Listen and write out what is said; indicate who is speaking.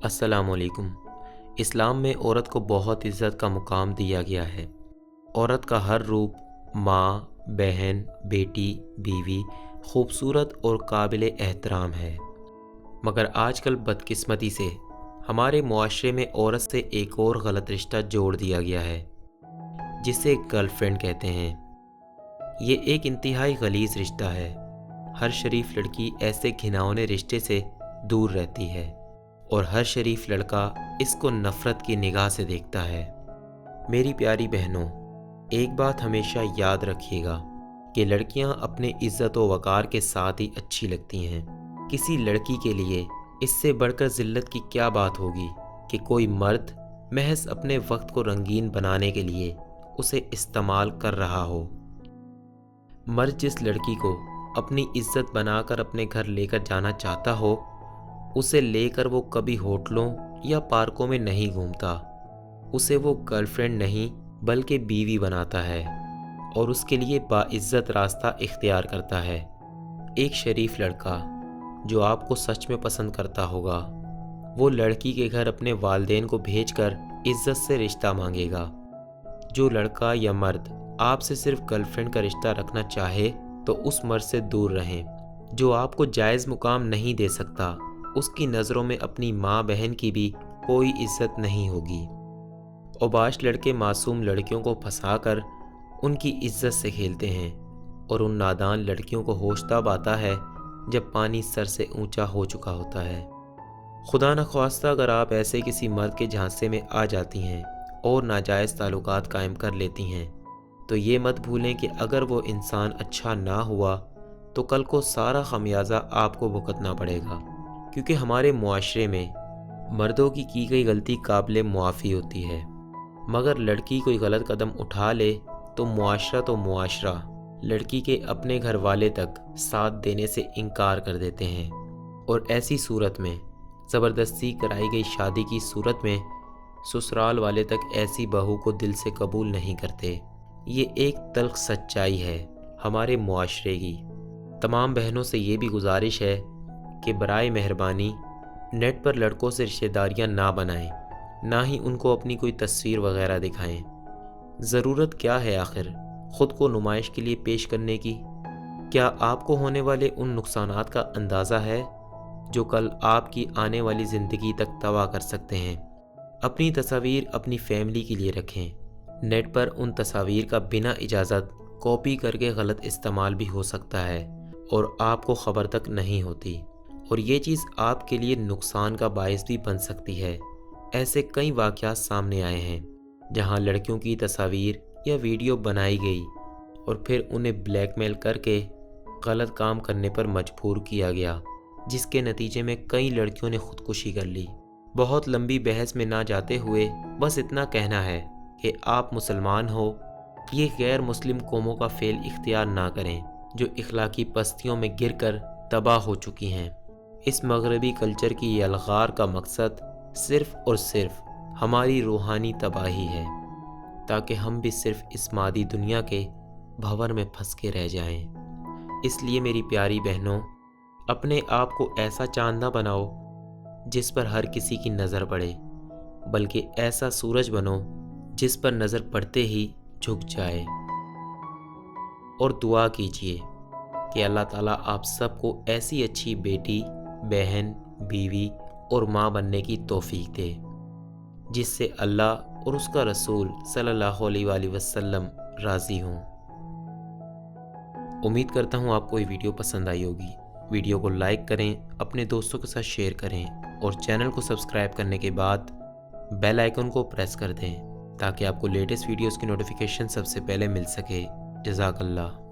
Speaker 1: अस्सलाम वालेकुम। इस्लाम में औरत को बहुत इज़्ज़त का मुकाम दिया गया है। औरत का हर रूप माँ, बहन, बेटी, बीवी खूबसूरत और काबिल एहतराम है। मगर आजकल बदकिस्मती से हमारे मुआशरे में औरत से एक और गलत रिश्ता जोड़ दिया गया है, जिसे गर्लफ्रेंड कहते हैं। ये एक इंतहाई गलीज़ रिश्ता है। हर शरीफ लड़की ऐसे घिनौने रिश्ते से दूर रहती है और हर शरीफ लड़का इसको नफ़रत की निगाह से देखता है। मेरी प्यारी बहनों, एक बात हमेशा याद रखिएगा कि लड़कियां अपने इज़्ज़त व वक़ार के साथ ही अच्छी लगती हैं। किसी लड़की के लिए इससे बढ़कर ज़िल्लत की क्या बात होगी कि कोई मर्द महज अपने वक्त को रंगीन बनाने के लिए उसे इस्तेमाल कर रहा हो। मर्द जिस लड़की को अपनी इज़्ज़त बनाकर अपने घर लेकर जाना चाहता हो, उसे लेकर वो कभी होटलों या पार्कों में नहीं घूमता। उसे वो गर्लफ्रेंड नहीं बल्कि बीवी बनाता है और उसके लिए बाइज़्ज़त रास्ता इख्तियार करता है। एक शरीफ लड़का जो आपको सच में पसंद करता होगा, वो लड़की के घर अपने वालिदैन को भेजकर इज़्ज़त से रिश्ता मांगेगा। जो लड़का या मर्द आपसे सिर्फ गर्लफ्रेंड का रिश्ता रखना चाहे तो उस मर्द से दूर रहें। जो आपको जायज़ मुकाम नहीं दे सकता, उसकी नज़रों में अपनी माँ बहन की भी कोई इज़्ज़त नहीं होगी। औबाश लड़के मासूम लड़कियों को फंसाकर उनकी इज़्ज़त से खेलते हैं और उन नादान लड़कियों को होश तब आता है जब पानी सर से ऊंचा हो चुका होता है। खुदा न ख्वास्ता अगर आप ऐसे किसी मर्द के झांसे में आ जाती हैं और नाजायज़ ताल्लुकात कायम कर लेती हैं, तो ये मत भूलें कि अगर वो इंसान अच्छा ना हुआ तो कल को सारा खमियाजा आपको भुगतना पड़ेगा। क्योंकि हमारे मुआशरे में मर्दों की गई गलती काबिल मुआफ़ी होती है, मगर लड़की कोई गलत कदम उठा ले तो मुआशरा लड़की के अपने घर वाले तक साथ देने से इनकार कर देते हैं। और ऐसी सूरत में ज़बरदस्ती कराई गई शादी की सूरत में ससुराल वाले तक ऐसी बहू को दिल से कबूल नहीं करते। ये एक तल्ख सच्चाई है हमारे मुआशरे की। तमाम बहनों से ये भी गुजारिश है कि बराए मेहरबानी नेट पर लड़कों से रिश्तेदारियां ना बनाएं, ना ही उनको अपनी कोई तस्वीर वगैरह दिखाएं। ज़रूरत क्या है आखिर ख़ुद को नुमाइश के लिए पेश करने की? क्या आपको होने वाले उन नुकसानात का अंदाज़ा है जो कल आपकी आने वाली ज़िंदगी तक तबाह कर सकते हैं? अपनी तस्वीर अपनी फैमिली के लिए रखें। नेट पर उन तस्वीर का बिना इजाज़त कॉपी करके गलत इस्तेमाल भी हो सकता है और आपको ख़बर तक नहीं होती, और ये चीज़ आपके लिए नुकसान का बायस भी बन सकती है। ऐसे कई वाक़यात सामने आए हैं जहां लड़कियों की तस्वीर या वीडियो बनाई गई और फिर उन्हें ब्लैकमेल करके गलत काम करने पर मजबूर किया गया, जिसके नतीजे में कई लड़कियों ने ख़ुदकुशी कर ली। बहुत लंबी बहस में ना जाते हुए बस इतना कहना है कि आप मुसलमान हो, ये गैर मुस्लिम कौमों का फ़ेल इख्तियार ना करें जो इखलाकी पस्तियों में गिरकर तबाह हो चुकी हैं। इस मगरबी कल्चर की यलगार का मकसद सिर्फ़ और सिर्फ हमारी रूहानी तबाही है, ताकि हम भी सिर्फ इस मादी दुनिया के भंवर में फंस के रह जाएं। इसलिए मेरी प्यारी बहनों, अपने आप को ऐसा चांद ना बनाओ जिस पर हर किसी की नज़र पड़े, बल्कि ऐसा सूरज बनो जिस पर नज़र पड़ते ही झुक जाए। और दुआ कीजिए कि अल्लाह ताला आप सबको ऐसी अच्छी बेटी, बहन, बीवी और माँ बनने की तौफीक दे जिससे अल्लाह और उसका रसूल सल्लल्लाहु अलैहि वसल्लम राज़ी हों। उम्मीद करता हूँ आपको ये वीडियो पसंद आई होगी। वीडियो को लाइक करें, अपने दोस्तों के साथ शेयर करें और चैनल को सब्सक्राइब करने के बाद बेल आइकन को प्रेस कर दें ताकि आपको लेटेस्ट वीडियोज़ की नोटिफिकेशन सबसे पहले मिल सके। जज़ाकल्लाह।